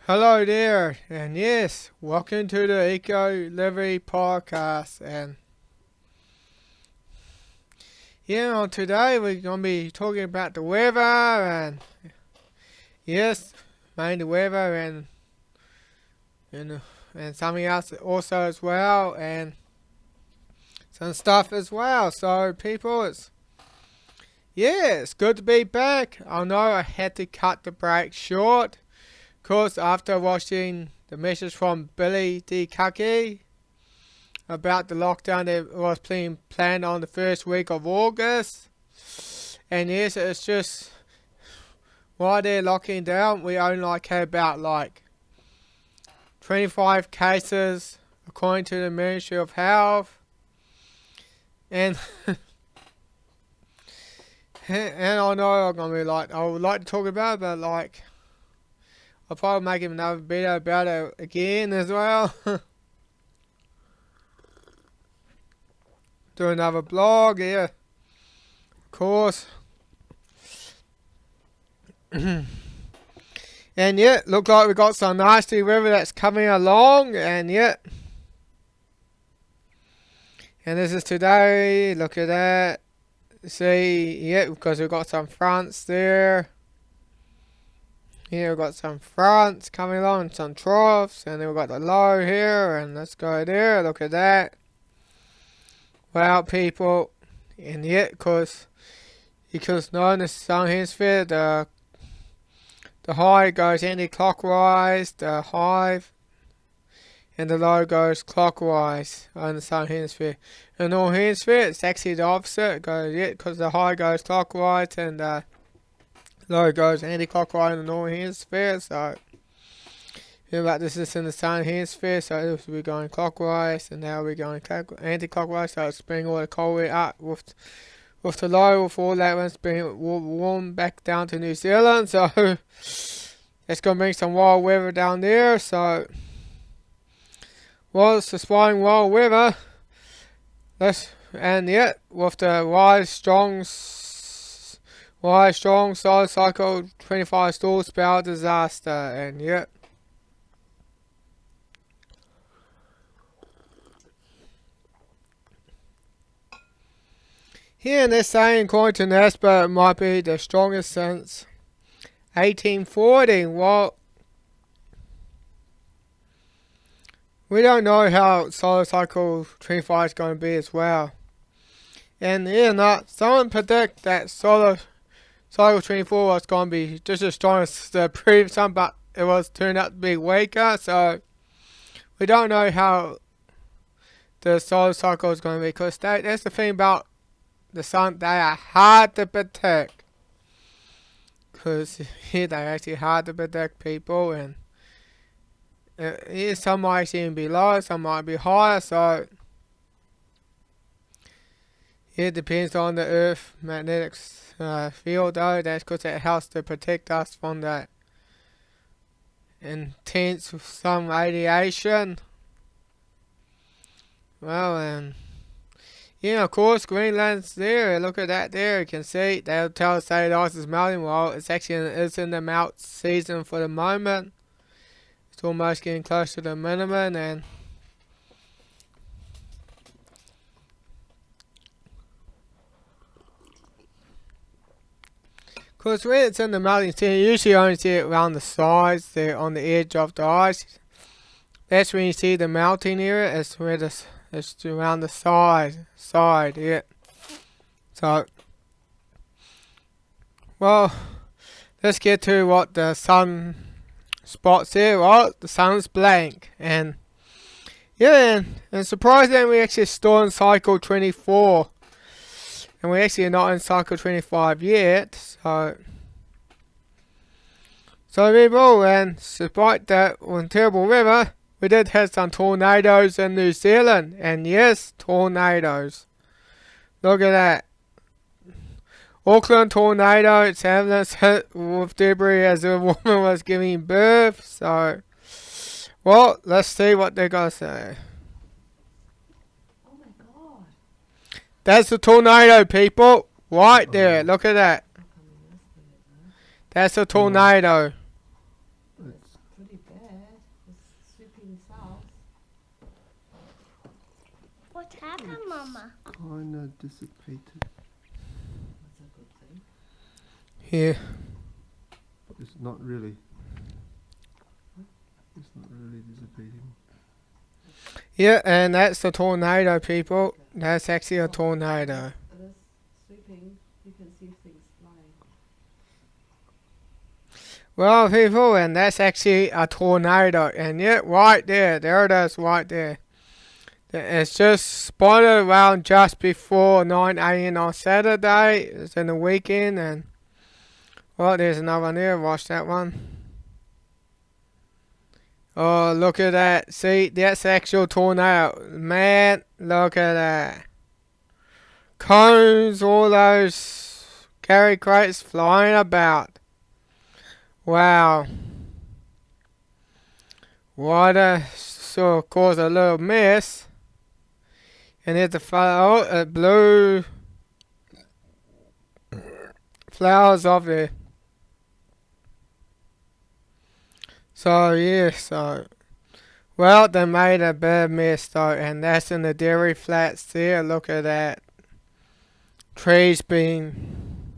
Hello there, and yes, welcome to the Eco Livery Podcast. And today we're gonna be talking about the weather, and yes, mainly the weather, and and something else also as well, and some stuff as well. So, people, it's good to be back. I know I had to cut the break short. Course, after watching the message from Billy Te Kahika about the lockdown that was being planned on the first week of August, and yes, it's just while they're locking down, we only had about 25 cases according to the Ministry of Health, and and I know I'm gonna be I would like to talk about it, but I'll probably make another video about it again as well. Do another blog, yeah, of course. And yeah, look like we got some nasty weather that's coming along, and yeah. And this is today, look at that. See, yeah, because we've got some fronts there. Here we've got some fronts coming along, some troughs, and then we've got the low here, and let's go there, look at that. Well, people, and yet, because now in the southern hemisphere, the high goes anti-clockwise, the high, and the low goes clockwise on the southern hemisphere. In the northern hemisphere, it's actually the opposite. It goes, because the high goes clockwise, and the low goes anti-clockwise in the northern hemisphere. So this is in the southern hemisphere, so this will be going clockwise, and now we're going anti-clockwise. So it's bringing all the cold air up with the low, with all that one's being warm back down to New Zealand. So it's gonna bring some wild weather down there. So it's displaying wild weather. With the strong solar cycle 25 storm spell disaster, and here they're saying, according to NASPA, it might be the strongest since 1840. Well, we don't know how solar cycle 25 is going to be as well. And someone predict that solar cycle 24 was going to be just as strong as the previous one, but it was turned out to be weaker. So we don't know how the solar cycle is going to be, because that's the thing about the sun. They are hard to predict, because they're actually hard to predict, people, and some might even be low, some might be higher. So it depends on the Earth magnetic field, though. That's because it helps to protect us from that intense some radiation. Well, and of course, Greenland's there. Look at that there. You can see they'll tell us that the ice is melting. Well, it's in the melt season for the moment. It's almost getting close to the minimum, and because when it's in the melting season, you usually only see it around the sides, there on the edge of the ice. That's when you see the melting area. It's around the side, yeah. So, well, let's get to what the sun spots here. Well, the sun's blank, and and surprisingly, we actually still in cycle 24, and we actually are not in cycle 25 yet. So people, and despite that terrible weather, we did have some tornadoes in New Zealand, and yes, tornadoes. Look at that. Auckland Tornado, its ambulance hit with debris as a woman was giving birth. So, well, let's see what they're going to say. Oh my god. That's the tornado, people. Right there. Look at that. That's a tornado. It's pretty bad. What happened, Mama? Kinda dissipated. That's a good thing. Yeah. It's not really. It's not really dissipating. Yeah, and that's the tornado, people. That's actually a tornado. It is sweeping. You can see things flying. Well, people, and that's actually a tornado. And yeah, right there. There it is, right there. It's just spotted around just before 9 a.m. on Saturday. It's in the weekend, and well, there's another one there. Watch that one. Oh, look at that. See, that's actual tornado. Man, look at that. Cones, all those carry crates flying about. Wow. What a, sort of caused a little mess. And there's the blue flowers off there. So, yeah, well, they made a bad mess though, and that's in the dairy flats there. Look at that. Trees being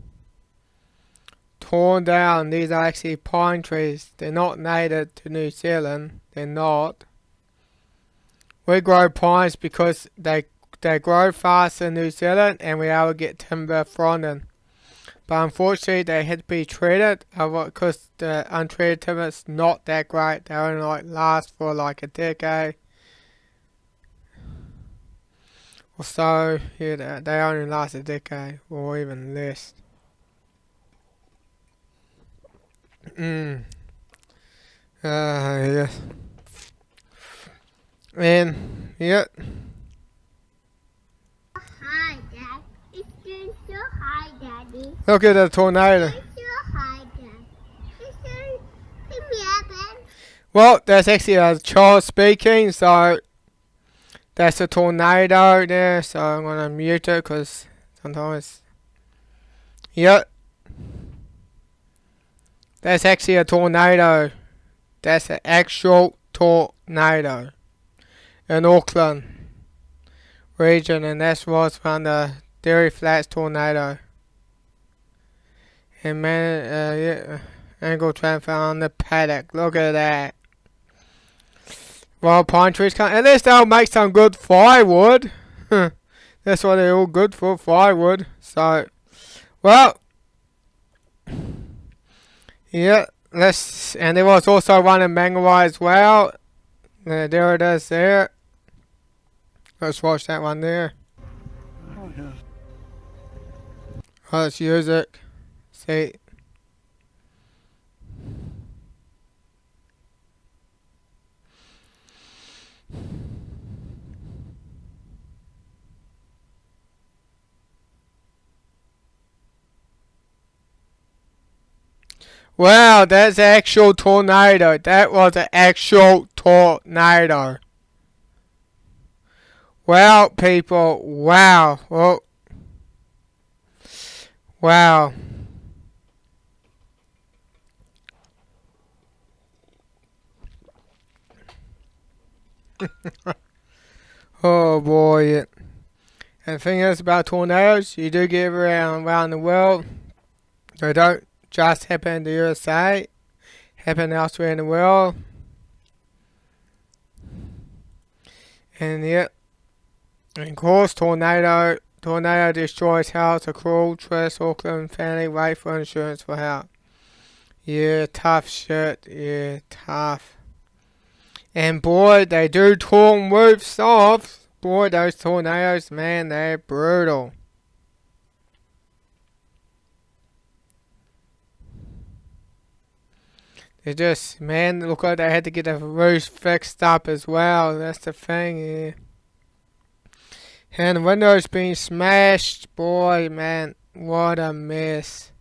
torn down. These are actually pine trees. They're not native to New Zealand. They're not. We grow pines because they grow fast in New Zealand, and we able to get timber from them. But unfortunately, they had to be treated because the untreated timber is not that great. They only last for like a decade or so. Yeah, they only last a decade or even less. Yes. And yeah. Hi, Dad. It's doing so high, Daddy. Look at the tornado. It's so high, Dad. It's doing. Come here, Ben. Well, that's actually a child speaking, so that's a tornado there. So I'm gonna mute it because sometimes. Yep. That's actually a tornado. That's an actual tornado in Auckland region, and that's what's from the Dairy Flats tornado. And man, yeah, angle transfer on the paddock. Look at that. Well, pine trees can't. At least they'll make some good firewood. That's what they're all good for, firewood. So, well, yeah. And there was also one in Mangawai as well. There it is there. Let's watch that one there. Oh, yeah. Oh, let's use it. See. Wow, that's an actual tornado. That was an actual tornado. Wow, people. Wow. Oh. Wow. Oh boy. And the thing is about tornadoes, you do get around the world. They don't just happen in the USA, happen elsewhere in the world. And yeah, and of course, tornado destroys house, a cruel stress, Auckland family wait for insurance for help. Yeah, tough shit. Yeah, tough. And boy, they do torn roofs off. Boy, those tornadoes, man, they're brutal. They just, man, look like they had to get the roof fixed up as well. That's the thing, yeah. And the windows being smashed. Boy, man, what a mess.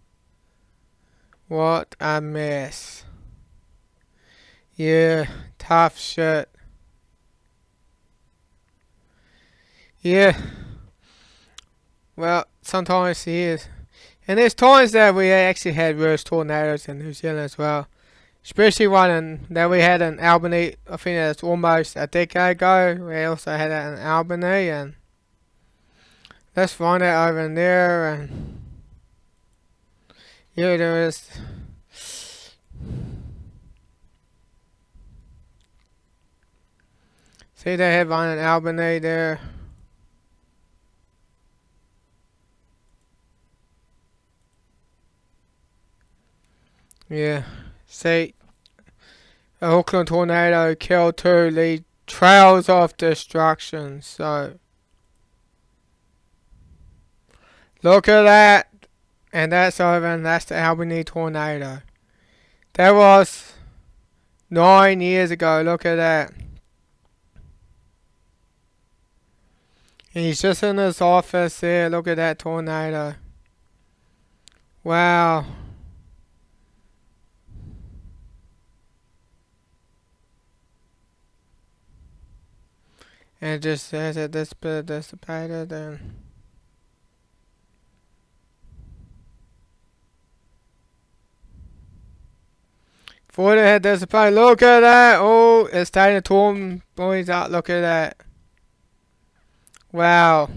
What a mess. Yeah, tough shit. Yeah. Well, sometimes it is. And there's times that we actually had worse tornadoes in New Zealand as well. Especially that we had in Albany. I think that's almost a decade ago. We also had that in Albany, and let's find it over in there. And yeah, there is. See, they had one in Albany there. Yeah. See, the Auckland Tornado killed 2, lead trails of destruction. So, look at that. And that's over, and that's the Albany Tornado. That was 9 years ago. Look at that. And he's just in his office there. Look at that tornado. Wow. And it just says that this bit dissipated and before it had dissipated. Look at that. Oh, it's starting to torn boys out. Look at that. Wow.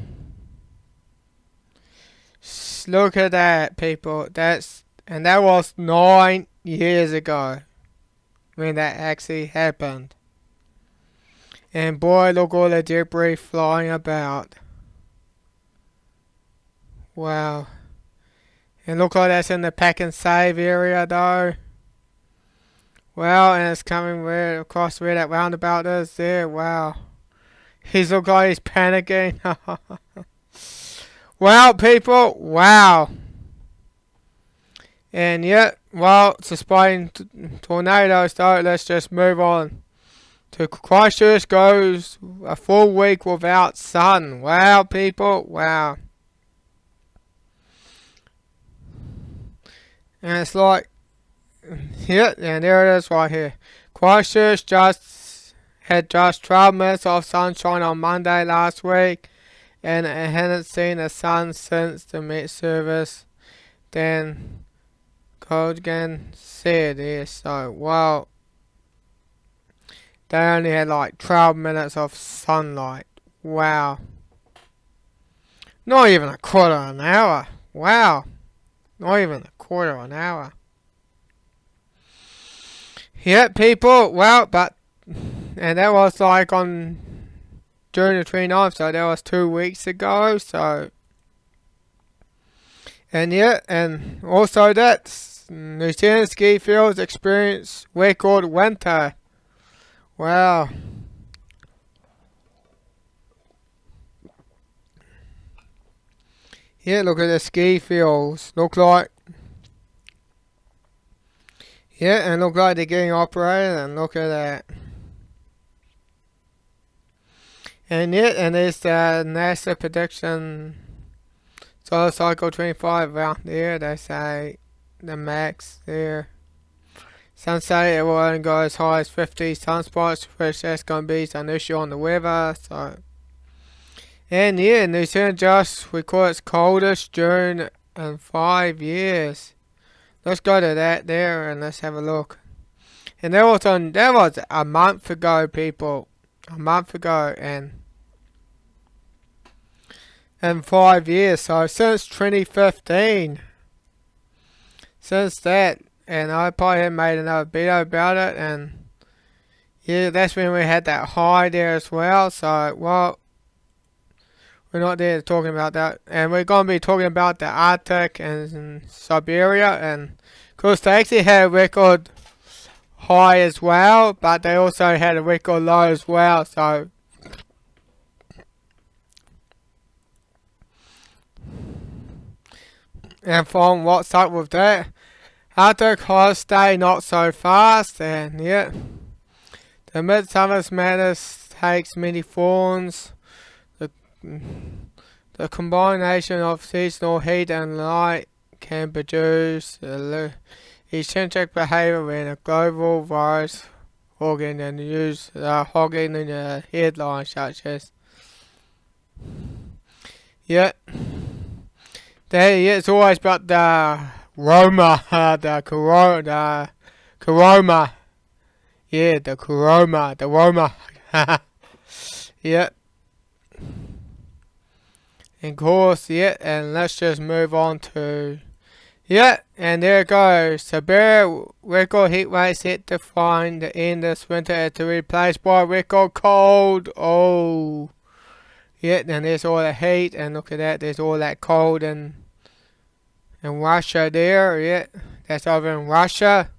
Look at that, people. And that was 9 years ago when that actually happened. And boy, look all the debris flying about. Wow. And look like that's in the pack and save area though. Wow, and it's coming across where that roundabout is there. Wow. He's look like he's panicking. Wow, people. Wow. And yeah, well, it's a spine tornado, so let's just move on. To Christchurch goes a full week without sun. Wow, people. Wow. And it's like, yeah, and there it is right here. Christchurch had just 12 minutes of sunshine on Monday last week, and it hadn't seen the sun since the Met service. Then Colgan said this, so well. They only had like 12 minutes of sunlight. Wow. Not even a quarter of an hour. Wow. Not even a quarter of an hour. Yeah, people. Well, and that was like on June the 29th, so that was 2 weeks ago. So, and yeah, and also that's New Zealand ski fields experience record winter. Wow. Yeah, look at the ski fields. Look like. Yeah, and look like they're getting operated, and look at that. And yeah, and there's the NASA prediction. Solar cycle 25 around there, they say the max there. Some say it will only go as high as 50 sunspots, which that's going to be an issue on the weather. So, and yeah, New Zealand just recorded its coldest June in 5 years. Let's go to that there and let's have a look. And that was a month ago, people. A month ago, and in 5 years. So since 2015, since that. And I probably had made another video about it, and yeah, that's when we had that high there as well. So, well, we're not there talking about that, and we're going to be talking about the Arctic and Siberia, and of course they actually had a record high as well, but they also had a record low as well. So, and from what's up with that. Arctic high stay not so fast, and yeah, the Midsummer's Madness takes many forms. The combination of seasonal heat and light can produce eccentric behavior when a global virus hogging and use hogging in the headlines such as yeah. It's always about the Roma, the Corona. Yeah, the Corona. The Roma. Yeah. And of course, yeah, and let's just move on to, yeah, and there it goes. Severe record heat waves hit to find the end this winter to replace by record cold. Oh, yeah, and there's all the heat, and look at that, there's all that cold in Russia there, yeah, that's over in Russia.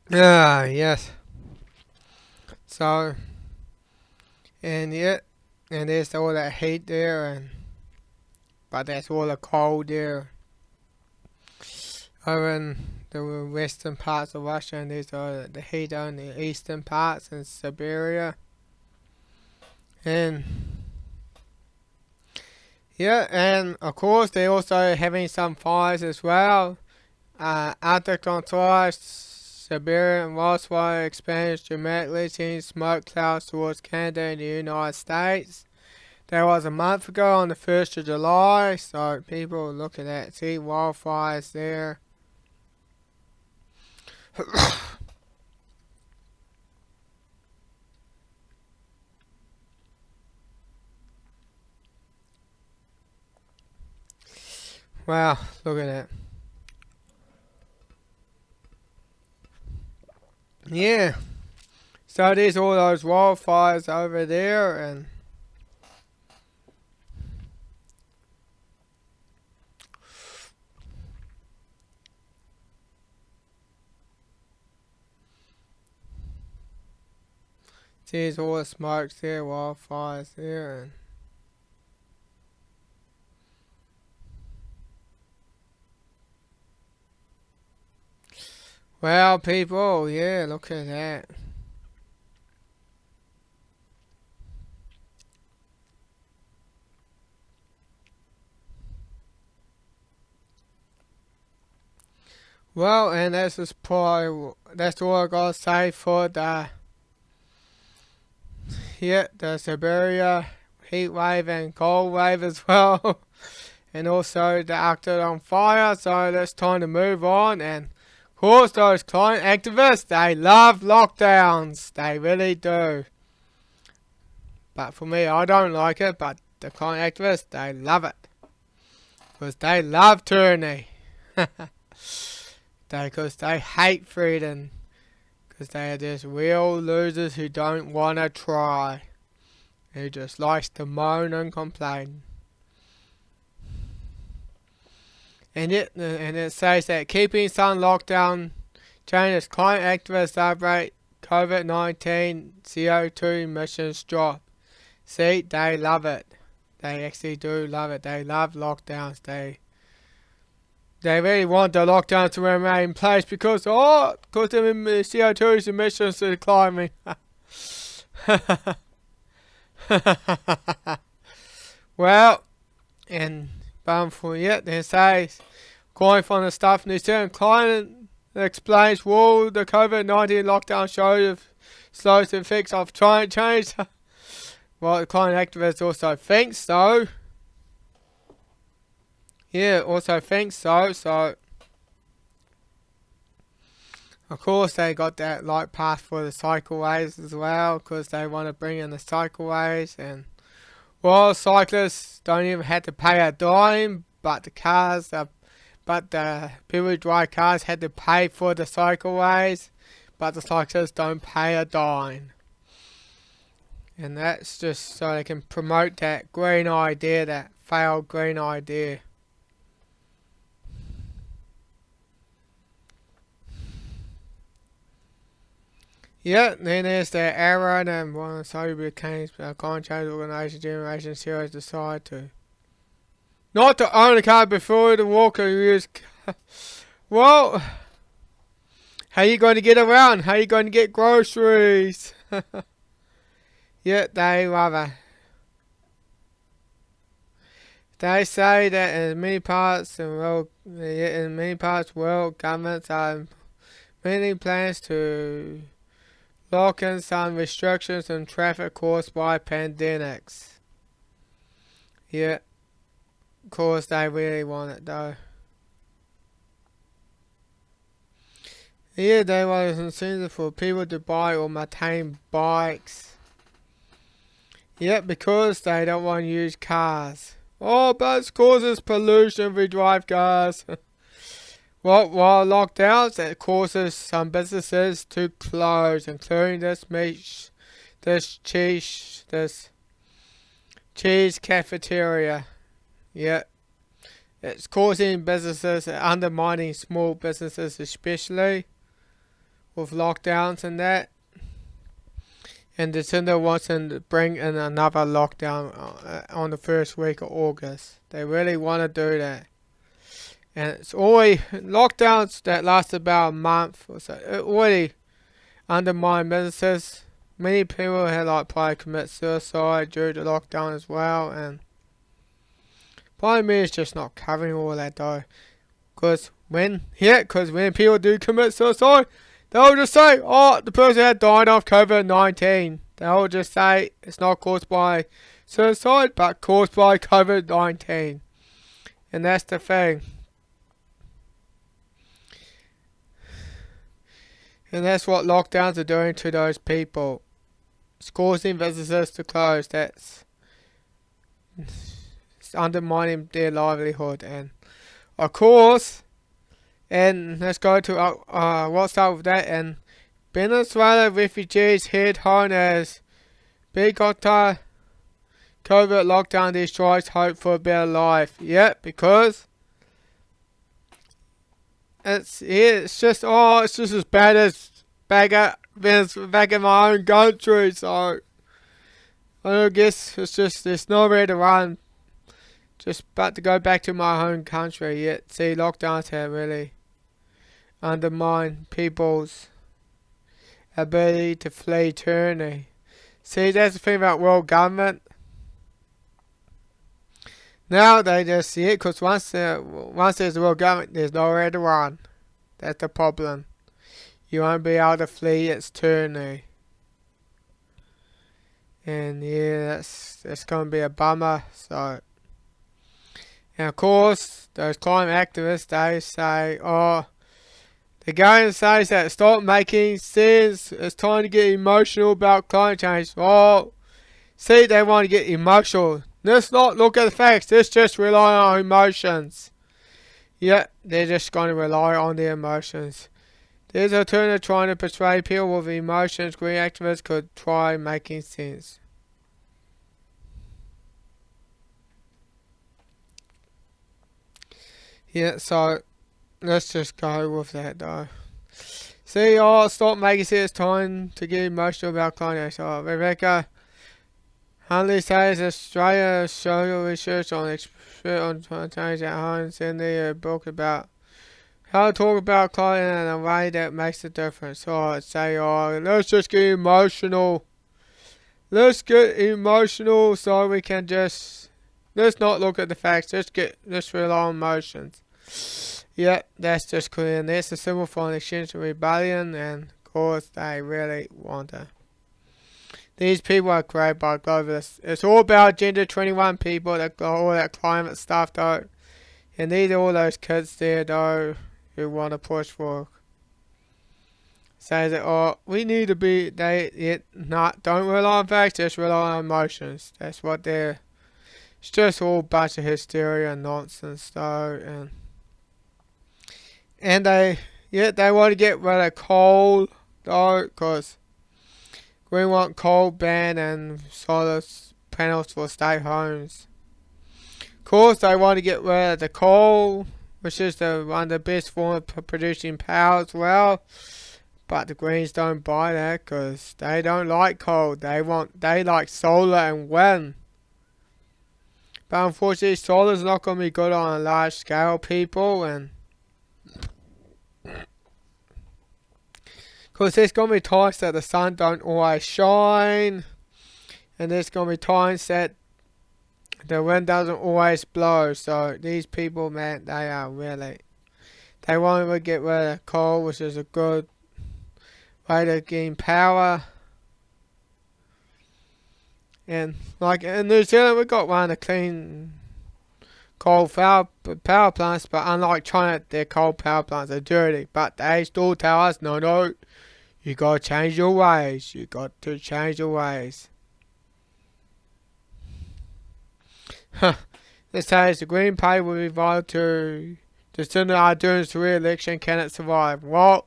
Ah, yes. So, and yeah, and there's all that heat there, and but that's all the cold there over in the western parts of Russia, and there's the heat on the eastern parts in Siberia. And yeah, and of course they're also having some fires as well. Arctic on fire, Siberian wildfire expands dramatically, seeing smoke clouds towards Canada and the United States. That was a month ago on the 1st of July, so people look at that, see wildfires there. Wow, look at that. Yeah, so there's all those wildfires over there, and there's all the smokes there, wildfires there, and well, people, yeah, look at that. Well, and that's all I gotta say for the Siberia heat wave and cold wave as well, and also the Arctic on fire. So it's time to move on. And of course, those climate activists, they love lockdowns, they really do. But for me, I don't like it. But the climate activists, they love it because they love tyranny. Because they hate freedom. Because they are just real losers who don't want to try. Who just likes to moan and complain. And it says that keeping some lockdown changes climate activists celebrate COVID-19 CO2 emissions drop. See, they love it. They actually do love it. They love lockdowns. They really want the lockdown to remain in place because the CO2 emissions are climbing. Well, and for yet they say, calling from the staff New Zealand climate explains will the COVID-19 lockdown show slows the effects of climate change. Well, the climate activists also think so. Yeah, also think so. So, of course, they got that light path for the cycleways as well, because they want to bring in the cycleways. And well, cyclists don't even have to pay a dime, but the people who drive cars had to pay for the cycleways, but the cyclists don't pay a dime. And that's just so they can promote that green idea, that failed green idea. Yeah, then there's the arrow and one of the became a contract organization generation series decide to not to own a car before the walker use. Well, how you going to get around? How you going to get groceries? Yeah, they rather. They say that in many parts world governments are many plans to lock in some restrictions on traffic caused by pandemics. Yeah, of course, they really want it though. Yeah, they want an incentive for people to buy or maintain bikes. Yep, because they don't want to use cars. Oh, but it causes pollution if we drive cars. Well, while lockdowns, it causes some businesses to close, including this cheese cafeteria. Yep. It's causing businesses, undermining small businesses especially, with lockdowns and that. And Nintendo wants to bring in another lockdown on the first week of August. They really want to do that. And it's already lockdowns that last about a month or so. It already undermine businesses. Many people had probably commit suicide due to lockdown as well. And part of me is just not covering all that though. Because when people do commit suicide, they'll just say, oh, the person had died of COVID-19. They'll just say it's not caused by suicide, but caused by COVID-19. And that's the thing. And that's what lockdowns are doing to those people. It's causing businesses to close. It's undermining their livelihood. And of course, and let's go to what's up with that. And Venezuela refugees head home as Bogota COVID lockdown destroys hope for a better life. Yep, because it's just as bad as back in my own country. So I guess there's nowhere to run. Just about to go back to my home country. Yet see, lockdowns have really undermined people's ability to flee tyranny. See, that's the thing about world government. Now they just see it, because once there's a world government, there's nowhere to run. That's the problem. You won't be able to flee its tyranny. And yeah, that's going to be a bummer. So, and of course, those climate activists, they say, they're going to say that stop making sense. It's time to get emotional about climate change. Oh, see, they want to get emotional. Let's not look at the facts. Let's just rely on emotions. Yeah, they're just going to rely on their emotions. There's an alternative trying to persuade people with emotions. Green activists could try making sense. Yeah, so let's just go with that though. See, stop making sense. It's time to get emotional about climate change. Rebecca Huntley says Australia social research on expert on climate change at home, sending a book about how to talk about climate in a way that makes a difference. So I'd say, let's just get emotional. Let's get emotional so we can let's not look at the facts. Let's rely on emotions. Yeah, that's just clear. And that's a symbol for an extinction rebellion, and of course they really want to. These people are created by globalists. It's all about Agenda 21 people that got all that climate stuff though. And these are all those kids there though who want to push for. Say that, we need to be, don't rely on facts, just rely on emotions. That's what it's just all a bunch of hysteria and nonsense though. And they want to get rid of coal though, because we want coal ban and solar panels for state homes. Of course, they want to get rid of the coal, which is one of the best forms of producing power as well. But the Greens don't buy that because they don't like coal. They like solar and wind. But unfortunately, solar is not going to be good on a large scale, people, and because there's going to be times that the sun don't always shine, and there's going to be times that the wind doesn't always blow. So these people, man, they want to get rid of coal, which is a good way to gain power. And like in New Zealand, we got one of the coal power plants, but unlike China, their coal power plants are dirty. But they still tell us, no, you gotta change your ways. You got to change your ways. This says the Green Party will be vital to Jacinda Ardern's re-election. Can it survive? Well,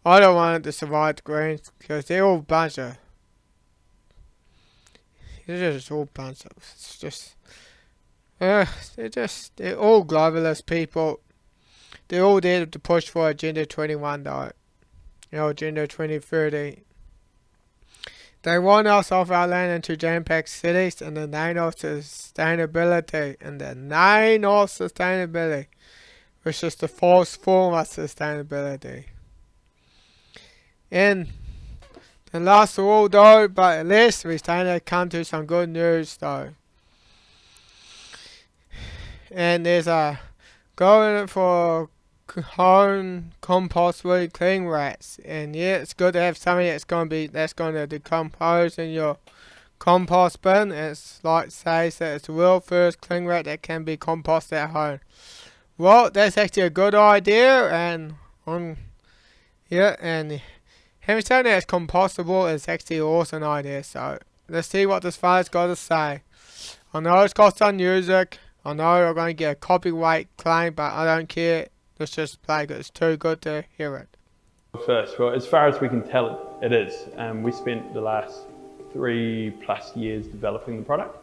I don't want it to survive the Greens because they're all a bunch of. They're just all a bunch of. It's just. They're all globalist people. They're all there to push for Agenda 21 though. Agenda 2030. They want us off our land into jam-packed cities in the name of sustainability. Which is the false form of sustainability. In the last of all though, but at least we starting to come to some good news though. And there's a going for home compostable cling wraps, and yeah, it's good to have something that's going to decompose in your compost bin. It's like says that it's the world's first cling wrap that can be composted at home. Well, that's actually a good idea, and having something that's compostable is actually an awesome idea. So let's see what this fella's got to say. I know it's got some music. I know I'm going to get a copyright claim, but I don't care. Let's just play because it's too good to hear it. First, well, as far as we can tell, it is. We spent the last 3+ years developing the product.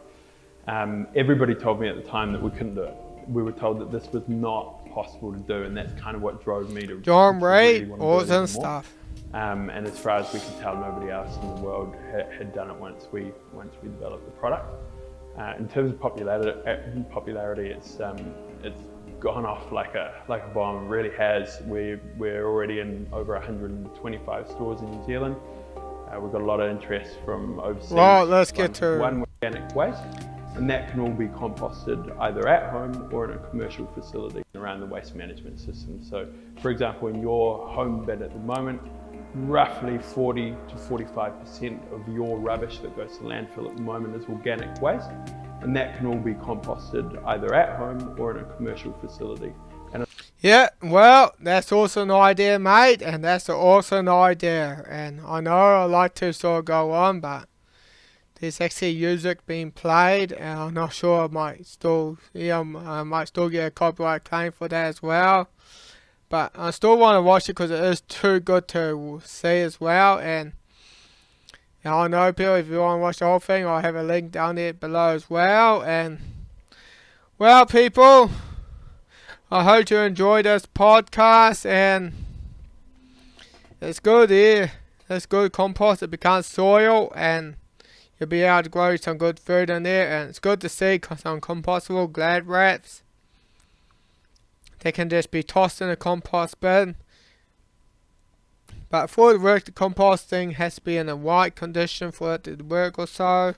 Everybody told me at the time that we couldn't do it. We were told that this was not possible to do, and that's kind of what drove me to John Ray, really awesome stuff. And as far as we could tell, nobody else in the world had done it once we developed the product. In terms of popularity, it's gone off like a bomb. It really has. We're already in over 125 stores in New Zealand. We've got a lot of interest from overseas. Well, let's get to one organic waste, and that can all be composted either at home or in a commercial facility around the waste management system. So, for example, in your home bin at the moment, roughly 40 to 45% of your rubbish that goes to landfill at the moment is organic waste, and that can all be composted either at home or in a commercial facility. Yeah, well, that's also an idea, mate, and that's also an idea. And I know I like to sort of go on, but there's actually music being played, and I'm not sure I might still get a copyright claim for that as well. But I still want to watch it because it is too good to see as well. And I know people, if you want to watch the whole thing, I'll have a link down there below as well. And well, people, I hope you enjoyed this podcast, and it's good here. It's good compost. It becomes soil, and you'll be able to grow some good food in there. And it's good to see some compostable glad wraps. They can just be tossed in a compost bin. But for it to work, the composting has to be in the right condition for it to work or so.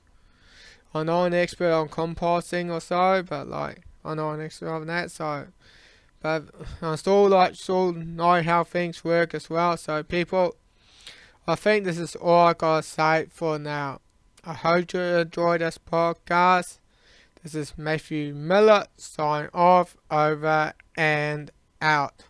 I'm not an expert on composting or so, but I'm not an expert on that, so. But I still know how things work as well. So people, I think this is all I gotta say for now. I hope you enjoyed this podcast. This is Matthew Miller, sign off, over and out.